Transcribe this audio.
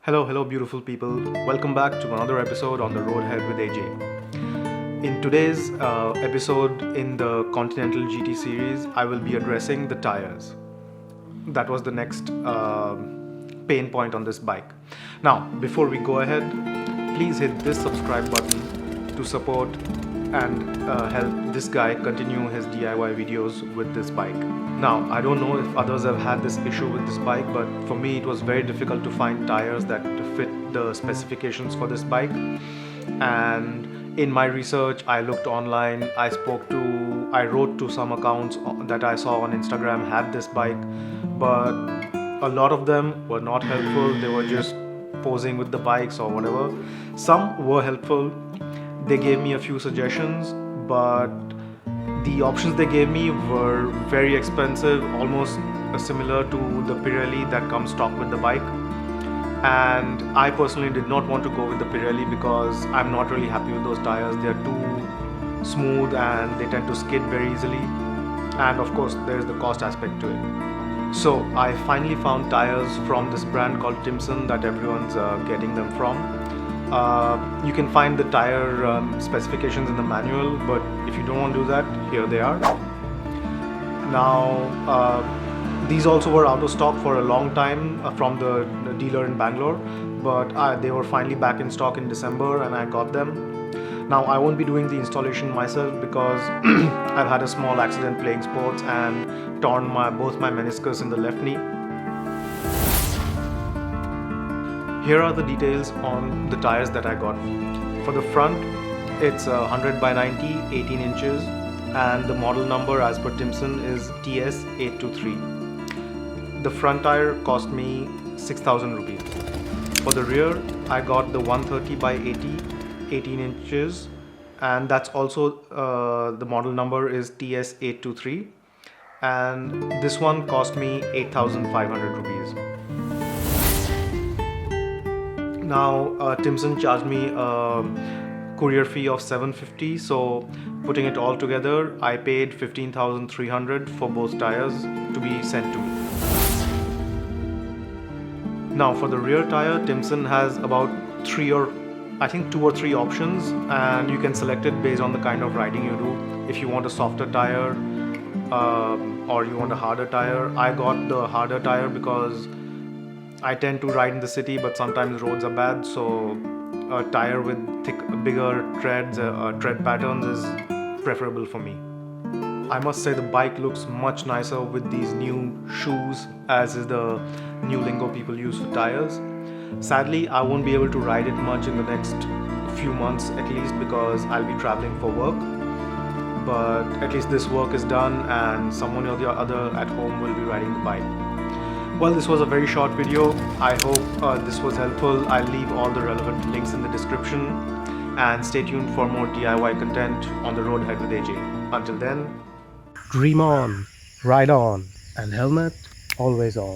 Hello beautiful people. Welcome back to another episode on the road ahead with AJ. In today's episode in the Continental GT series, I will be addressing the tires. That was the next pain point on this bike. Now, before we go ahead, please hit this subscribe button to support and help this guy continue his DIY videos with this bike. Now, I don't know if others have had this issue with this bike, but for me it was very difficult to find tires that fit the specifications for this bike. And in my research, I looked online, I wrote to some accounts that I saw on Instagram had this bike, but a lot of them were not helpful. They were just posing with the bikes or whatever. Some were helpful. They gave me a few suggestions, but the options they gave me were very expensive, almost similar to the Pirelli that comes stock with the bike. And I personally did not want to go with the Pirelli because I'm not really happy with those tires. They're too smooth and they tend to skid very easily. And of course, there's the cost aspect to it. So I finally found tires from this brand called Timson that everyone's getting them from. You can find the tire specifications in the manual, but if you don't want to do that, here they are. Now, these also were out of stock for a long time from the dealer in Bangalore, but they were finally back in stock in December and I got them. Now, I won't be doing the installation myself because I've had a small accident playing sports and torn both my meniscus in the left knee. Here are the details on the tires that I got. For the front, it's 100 by 90, 18 inches, and the model number as per Timson is TS823. The front tire cost me 6,000 rupees. For the rear, I got the 130 by 80, 18 inches, and that's also the model number is TS823, and this one cost me 8,500 rupees. Now, Timson charged me a courier fee of 750, so putting it all together, I paid 15,300 for both tires to be sent to me. Now, for the rear tire, Timson has about 2 or 3 options, and you can select it based on the kind of riding you do. If you want a softer tire or you want a harder tire. I got the harder tire because I tend to ride in the city, but sometimes roads are bad, so a tire with bigger tread patterns is preferable for me. I must say the bike looks much nicer with these new shoes, as is the new lingo people use for tires. Sadly, I won't be able to ride it much in the next few months at least because I'll be traveling for work. But at least this work is done and someone or the other at home will be riding the bike. Well, this was a very short video. I hope this was helpful. I'll leave all the relevant links in the description and stay tuned for more DIY content on the road ahead with AJ. Until then, Dream on, ride on, and helmet always on.